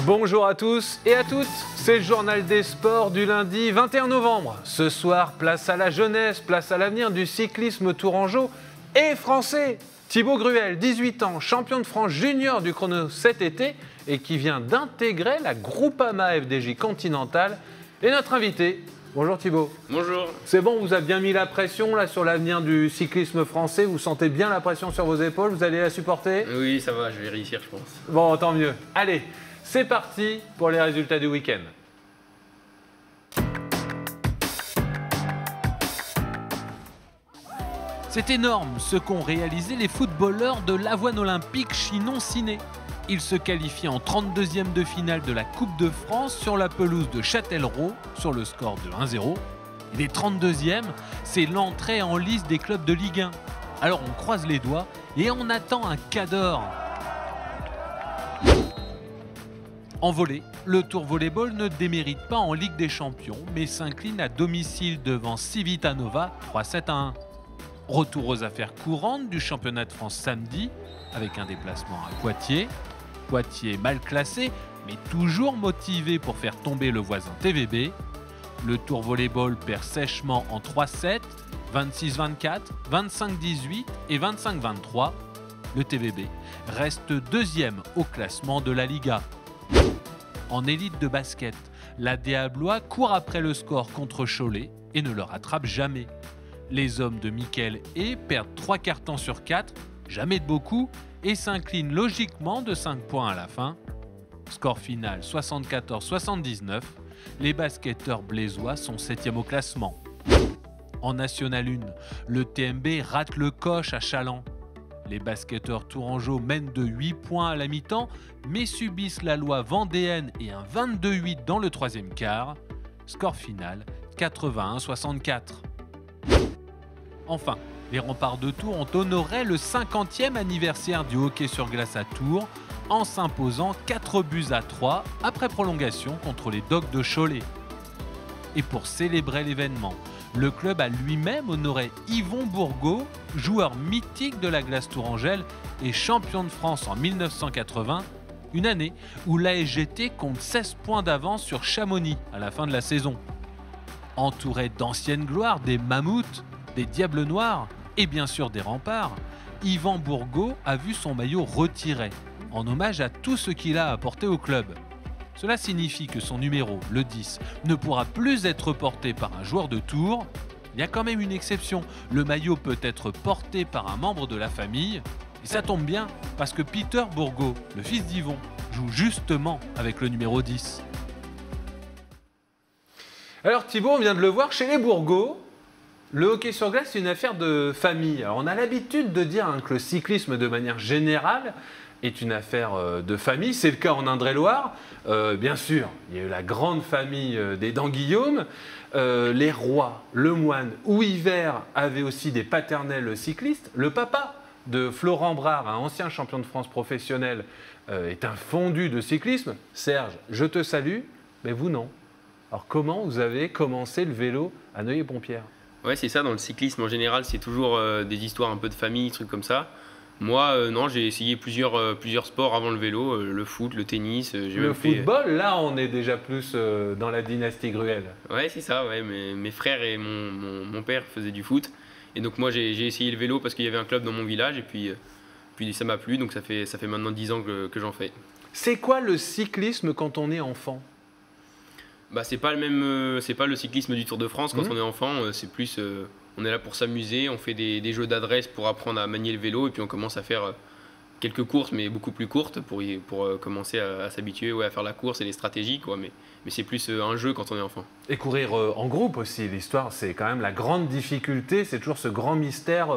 Bonjour à tous et à toutes, c'est le journal des sports du lundi 21 novembre. Ce soir, place à la jeunesse, place à l'avenir du cyclisme tourangeau et français. Thibaut Gruel, 18 ans, champion de France junior du chrono cet été et qui vient d'intégrer la Groupama FDJ Continental, est notre invité. Bonjour Thibaut. Bonjour. C'est bon, vous avez bien mis la pression là sur l'avenir du cyclisme français, vous sentez bien la pression sur vos épaules, vous allez la supporter? Oui, ça va, je vais réussir, je pense. Bon, tant mieux. Allez, c'est parti pour les résultats du week-end. C'est énorme ce qu'ont réalisé les footballeurs de l'Avoine Olympique Chinon-Ciné. Ils se qualifient en 32e de finale de la Coupe de France sur la pelouse de Châtellerault sur le score de 1-0. Les 32e, c'est l'entrée en lice des clubs de Ligue 1. Alors on croise les doigts et on attend un cador. En volley, le Tour Volleyball ne démérite pas en Ligue des Champions, mais s'incline à domicile devant Civitanova 3-7-1. Retour aux affaires courantes du championnat de France samedi, avec un déplacement à Poitiers. Poitiers mal classé, mais toujours motivé pour faire tomber le voisin TVB. Le Tour Volleyball perd sèchement en 3-7, 26-24, 25-18 et 25-23. Le TVB reste deuxième au classement de la Liga. En élite de basket, la Diablois court après le score contre Cholet et ne le rattrape jamais. Les hommes de Mickaël et perdent 3 cartons sur 4, jamais de beaucoup, et s'inclinent logiquement de 5 points à la fin. Score final 74-79, les basketteurs blésois sont 7e au classement. En National 1, le TMB rate le coche à Chaland. Les basketteurs tourangeaux mènent de 8 points à la mi-temps, mais subissent la loi vendéenne et un 22-8 dans le troisième quart. Score final 81-64. Enfin, les remparts de Tours ont honoré le 50e anniversaire du hockey sur glace à Tours en s'imposant 4-3 après prolongation contre les Dogs de Cholet. Et pour célébrer l'événement, le club a lui-même honoré Yvon Bourgault, joueur mythique de la glace tourangelle et champion de France en 1980, une année où l'ASGT compte 16 points d'avance sur Chamonix à la fin de la saison. Entouré d'anciennes gloires, des mammouths, des diables noirs et bien sûr des remparts, Yvan Bourgault a vu son maillot retiré, en hommage à tout ce qu'il a apporté au club. Cela signifie que son numéro, le 10, ne pourra plus être porté par un joueur de Tours. Il y a quand même une exception, le maillot peut être porté par un membre de la famille. Et ça tombe bien, parce que Peter Bourgault, le fils d'Yvon, joue justement avec le numéro 10. Alors Thibaut, on vient de le voir, chez les Bourgault, le hockey sur glace, c'est une affaire de famille. Alors, on a l'habitude de dire que le cyclisme, de manière générale, est une affaire de famille. C'est le cas en Indre-et-Loire. Bien sûr, il y a eu la grande famille des Danguillaume. Les Rois, Lemoine ou Hiver avaient aussi des paternels cyclistes. Le papa de Florent Brard, un ancien champion de France professionnel, est un fondu de cyclisme. Serge, je te salue, mais vous non. Alors, comment vous avez commencé le vélo à Neuilly-Pompière ? Ouais, c'est ça, dans le cyclisme en général, c'est toujours des histoires un peu de famille, trucs comme ça. Moi, non, j'ai essayé plusieurs sports avant le vélo, le foot, le tennis. Le football, là, on est déjà plus dans la dynastie Gruel. Ouais, c'est ça, ouais. Mes frères et mon père faisaient du foot. Et donc moi, j'ai essayé le vélo parce qu'il y avait un club dans mon village. Et puis ça m'a plu, donc ça fait maintenant 10 ans que j'en fais. C'est quoi le cyclisme quand on est enfant ? Bah, c'est pas le cyclisme du Tour de France quand on est enfant, c'est plus on est là pour s'amuser, on fait des jeux d'adresse pour apprendre à manier le vélo et puis on commence à faire quelques courses mais beaucoup plus courtes pour commencer à s'habituer à faire la course et les stratégies quoi, mais c'est plus un jeu quand on est enfant. Et courir en groupe aussi, l'histoire c'est quand même la grande difficulté, c'est toujours ce grand mystère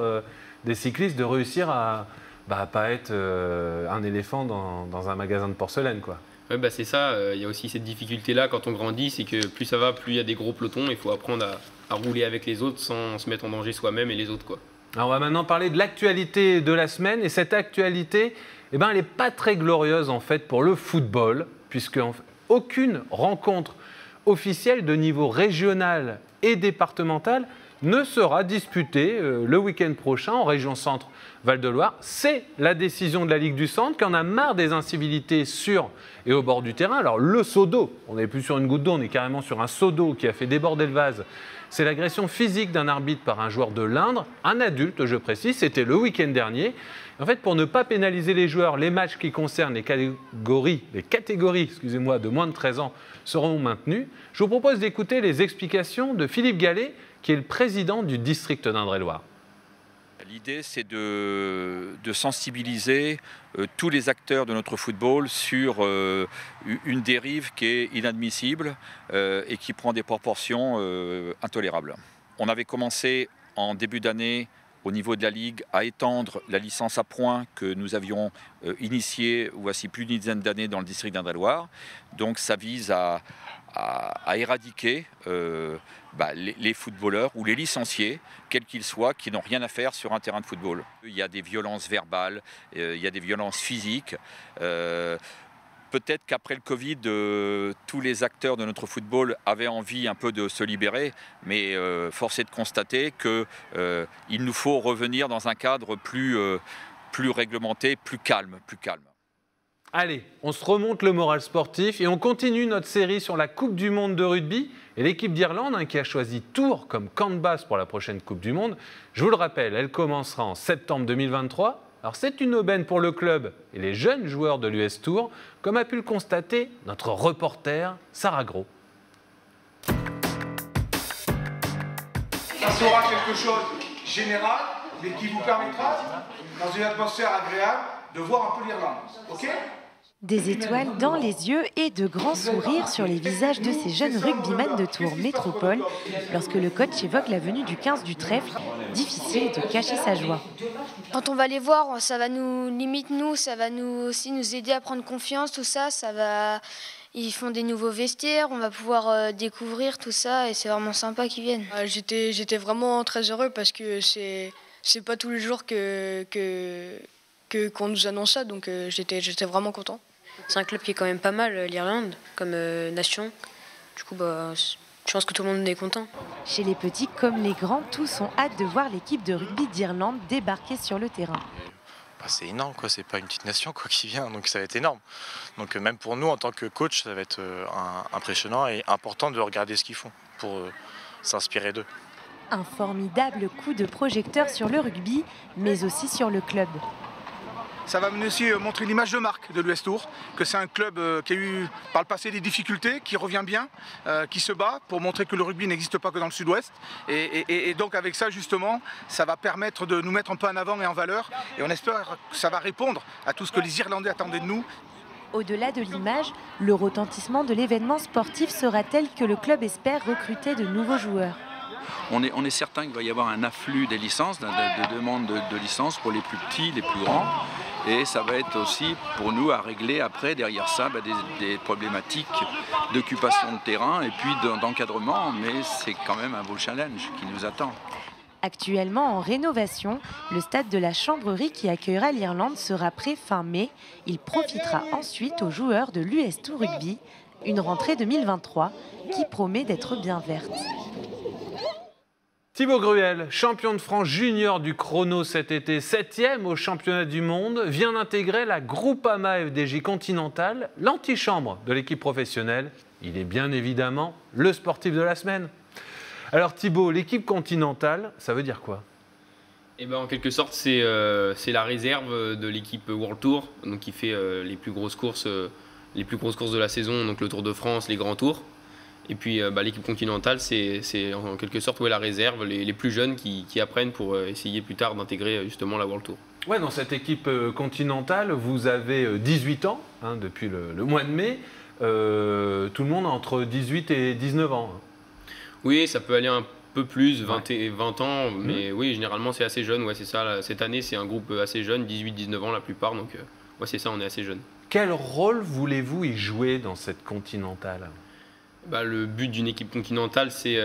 des cyclistes de réussir à pas être un éléphant dans un magasin de porcelaine quoi. Ouais, bah c'est ça, il y a aussi cette difficulté-là quand on grandit, c'est que plus ça va, plus il y a des gros pelotons, il faut apprendre à rouler avec les autres sans se mettre en danger soi-même et les autres, quoi. Alors on va maintenant parler de l'actualité de la semaine, et cette actualité, elle n'est pas très glorieuse en fait pour le football, puisque aucune rencontre officielle de niveau régional et départemental ne sera disputé le week-end prochain en région Centre Val-de-Loire. C'est la décision de la Ligue du Centre qui en a marre des incivilités sur et au bord du terrain. Alors le seau d'eau, on n'est plus sur une goutte d'eau, on est carrément sur un seau d'eau qui a fait déborder le vase. C'est l'agression physique d'un arbitre par un joueur de l'Indre, un adulte, je précise, c'était le week-end dernier. En fait, pour ne pas pénaliser les joueurs, les matchs qui concernent les catégories de moins de 13 ans seront maintenus. Je vous propose d'écouter les explications de Philippe Gallet, qui est le président du district d'Indre-et-Loire. L'idée, c'est de sensibiliser tous les acteurs de notre football sur une dérive qui est inadmissible et qui prend des proportions intolérables. On avait commencé en début d'année au niveau de la Ligue à étendre la licence à points que nous avions initiée voici plus d'une dizaine d'années dans le district d'Indre-et-Loire. Donc ça vise à éradiquer les footballeurs ou les licenciés, quels qu'ils soient, qui n'ont rien à faire sur un terrain de football. Il y a des violences verbales, il y a des violences physiques. Peut-être qu'après le Covid, tous les acteurs de notre football avaient envie un peu de se libérer, mais force est de constater qu'il nous faut revenir dans un cadre plus réglementé, plus calme. Allez, on se remonte le moral sportif et on continue notre série sur la Coupe du Monde de rugby et l'équipe d'Irlande qui a choisi Tours comme camp de base pour la prochaine Coupe du Monde. Je vous le rappelle, elle commencera en septembre 2023. Alors c'est une aubaine pour le club et les jeunes joueurs de l'US Tours, comme a pu le constater notre reporter Sarah Gros. Ça sera quelque chose de général, mais qui vous permettra, dans une atmosphère agréable, de voir un peu l'Irlande. Ok ? Des étoiles dans les yeux et de grands sourires sur les visages de ces jeunes rugbymen de Tours Métropole lorsque le coach évoque la venue du 15 du trèfle. Difficile de cacher sa joie. Quand on va les voir, ça va ça va aussi nous aider à prendre confiance, tout ça, ils font des nouveaux vestiaires, on va pouvoir découvrir tout ça et c'est vraiment sympa qu'ils viennent. J'étais vraiment très heureux parce que c'est pas tous les jours qu'on nous annonce ça, donc j'étais vraiment content. C'est un club qui est quand même pas mal, l'Irlande, comme nation. Du coup, je pense que tout le monde est content. Chez les petits comme les grands, tous ont hâte de voir l'équipe de rugby d'Irlande débarquer sur le terrain. C'est énorme, quoi. C'est pas une petite nation qui vient, donc ça va être énorme. Donc même pour nous, en tant que coach, ça va être impressionnant et important de regarder ce qu'ils font pour s'inspirer d'eux. Un formidable coup de projecteur sur le rugby, mais aussi sur le club. Ça va aussi montrer l'image de marque de l'US Tours, que c'est un club qui a eu par le passé des difficultés, qui revient bien, qui se bat pour montrer que le rugby n'existe pas que dans le sud-ouest. Et donc avec ça justement, ça va permettre de nous mettre un peu en avant et en valeur. Et on espère que ça va répondre à tout ce que les Irlandais attendaient de nous. Au-delà de l'image, le retentissement de l'événement sportif sera tel que le club espère recruter de nouveaux joueurs. On est certain qu'il va y avoir un afflux des licences, de demandes de licences pour les plus petits, les plus grands. Et ça va être aussi pour nous à régler après, derrière ça, des problématiques d'occupation de terrain et puis d'encadrement. Mais c'est quand même un beau challenge qui nous attend. Actuellement en rénovation, le stade de la Chambrerie qui accueillera l'Irlande sera prêt fin mai. Il profitera ensuite aux joueurs de l'US Tours Rugby. Une rentrée 2023 qui promet d'être bien verte. Thibaut Gruel, champion de France junior du chrono cet été, 7e au championnat du monde, vient d'intégrer la Groupama FDJ Continental, l'antichambre de l'équipe professionnelle. Il est bien évidemment le sportif de la semaine. Alors Thibaut, l'équipe continentale, ça veut dire quoi ? En quelque sorte, c'est la réserve de l'équipe World Tour, donc qui fait les plus grosses courses de la saison, donc le Tour de France, les grands tours. Et puis l'équipe continentale, c'est en quelque sorte la réserve, les plus jeunes qui apprennent pour essayer plus tard d'intégrer justement la World Tour. Ouais, dans cette équipe continentale, vous avez 18 ans depuis le mois de mai. Tout le monde entre 18 et 19 ans. Oui, ça peut aller un peu plus, 20 ans, mais oui, généralement c'est assez jeune. Ouais, c'est ça. Cette année, c'est un groupe assez jeune, 18-19 ans la plupart, donc c'est ça, on est assez jeune. Quel rôle voulez-vous y jouer dans cette continentale ? Le but d'une équipe continentale, c'est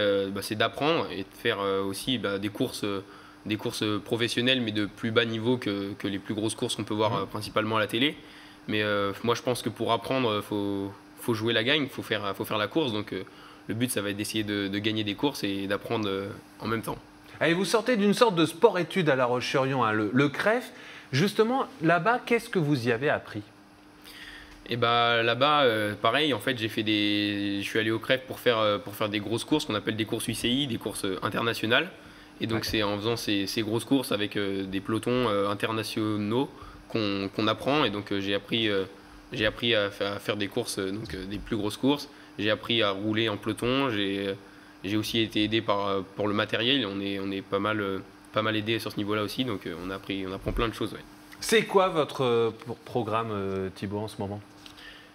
d'apprendre et de faire aussi des courses professionnelles, mais de plus bas niveau que les plus grosses courses qu'on peut voir principalement à la télé. Mais moi, je pense que pour apprendre, faut jouer la gagne, faut faire la course. Donc le but, ça va être d'essayer de gagner des courses et d'apprendre en même temps. Allez, vous sortez d'une sorte de sport-études à La Roche-sur-Yon, hein, le CREF. Justement, là-bas, qu'est-ce que vous y avez appris? Et bah là-bas, pareil, en fait, je suis allé au CREF pour faire des grosses courses qu'on appelle des courses UCI, des courses internationales. Et donc c'est en faisant ces grosses courses avec des pelotons internationaux qu'on apprend. Et donc j'ai appris à faire des courses, des plus grosses courses. J'ai appris à rouler en peloton. J'ai aussi été aidé pour le matériel. On est pas mal aidé sur ce niveau-là aussi. Donc on apprend plein de choses. Ouais. C'est quoi votre programme, Thibaut, en ce moment?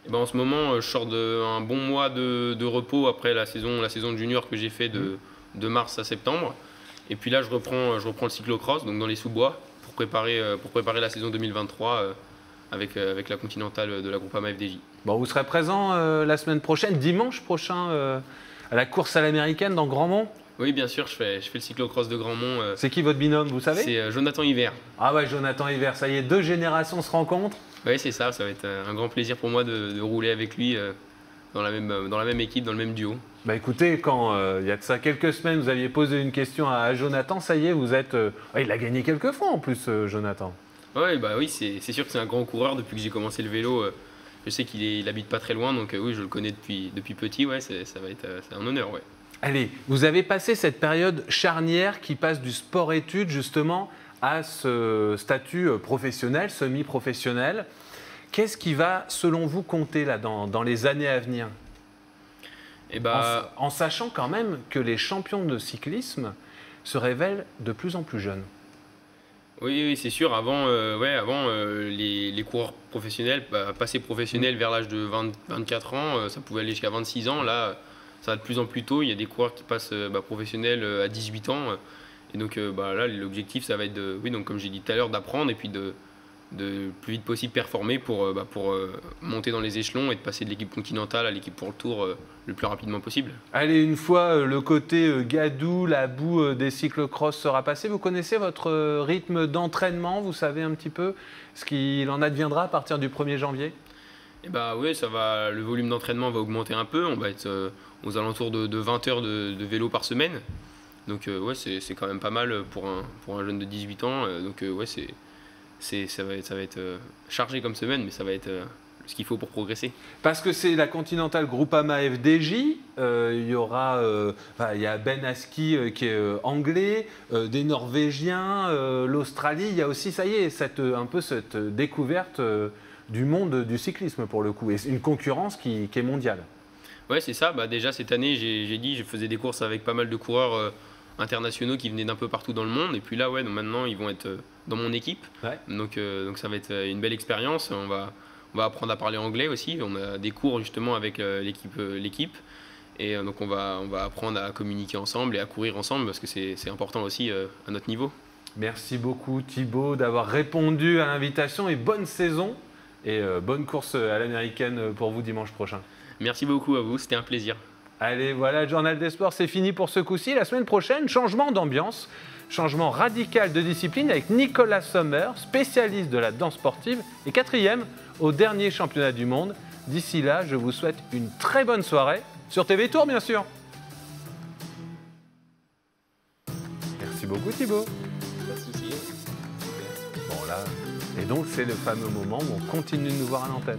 Et ben en ce moment, je sors d'un bon mois de repos après la saison de junior que j'ai fait de mars à septembre. Et puis là, je reprends le cyclocross, donc dans les sous-bois, pour préparer la saison 2023 avec la Continentale de la Groupama FDJ. Bon, vous serez présent la semaine prochaine, dimanche prochain, à la course à l'américaine dans Grandmont? Oui, bien sûr, je fais le cyclocross de Grandmont. C'est qui votre binôme, vous savez? C'est Jonathan Hiver. Ah ouais, Jonathan Hiver, ça y est, 2 générations se rencontrent. Oui, c'est ça va être un grand plaisir pour moi de rouler avec lui dans la même équipe, dans le même duo. Bah écoutez, quand il y a de ça quelques semaines, vous aviez posé une question à Jonathan, ça y est, vous êtes... il a gagné quelques fois en plus, Jonathan. Ouais, bah oui, c'est sûr que c'est un grand coureur. Depuis que j'ai commencé le vélo, je sais qu'il habite pas très loin, donc oui, je le connais depuis petit, ouais, c'est un honneur, ouais. Allez, vous avez passé cette période charnière qui passe du sport-études justement à ce statut professionnel, semi-professionnel. Qu'est-ce qui va, selon vous, compter là, dans les années à venir? Et bah... en sachant quand même que les champions de cyclisme se révèlent de plus en plus jeunes. Oui, c'est sûr. Avant, les coureurs professionnels, passer professionnels vers l'âge de 24 ans, ça pouvait aller jusqu'à 26 ans. Là, ça va de plus en plus tôt. Il y a des coureurs qui passent professionnels à 18 ans. Et donc là, l'objectif, ça va être, donc, comme j'ai dit tout à l'heure, d'apprendre et puis de plus vite possible performer pour monter dans les échelons et de passer de l'équipe continentale à l'équipe pour le tour le plus rapidement possible. Allez, une fois le côté gadou, la boue des cyclocross sera passé, vous connaissez votre rythme d'entraînement? Vous savez un petit peu ce qu'il en adviendra à partir du 1er janvier? Et oui, le volume d'entraînement va augmenter un peu. On va être aux alentours de 20 heures de vélo par semaine. Donc c'est quand même pas mal pour un jeune de 18 ans. Ça va être chargé comme semaine, mais ça va être ce qu'il faut pour progresser. Parce que c'est la Continentale Groupama FDJ, il y a Ben Aski qui est anglais, des Norvégiens, l'Australie, il y a aussi, ça y est, un peu cette découverte du monde du cyclisme pour le coup, et une concurrence qui est mondiale. Ouais, c'est ça. Déjà cette année, je faisais des courses avec pas mal de coureurs internationaux qui venaient d'un peu partout dans le monde, et puis là, donc maintenant, ils vont être dans mon équipe. Ouais. Donc ça va être une belle expérience. On va apprendre à parler anglais aussi. On a des cours justement avec l'équipe. Et donc on va apprendre à communiquer ensemble et à courir ensemble parce que c'est important aussi à notre niveau. Merci beaucoup Thibaut d'avoir répondu à l'invitation et bonne saison et bonne course à l'américaine pour vous dimanche prochain. Merci beaucoup à vous, c'était un plaisir. Allez, voilà, le Journal des Sports, c'est fini pour ce coup-ci. La semaine prochaine, changement d'ambiance. Changement radical de discipline avec Nicolas Sommer, spécialiste de la danse sportive et 4e au dernier championnat du monde. D'ici là, je vous souhaite une très bonne soirée sur TV Tour, bien sûr. Merci beaucoup Thibaut. Pas de souci. Bon là, et donc c'est le fameux moment où on continue de nous voir à l'antenne.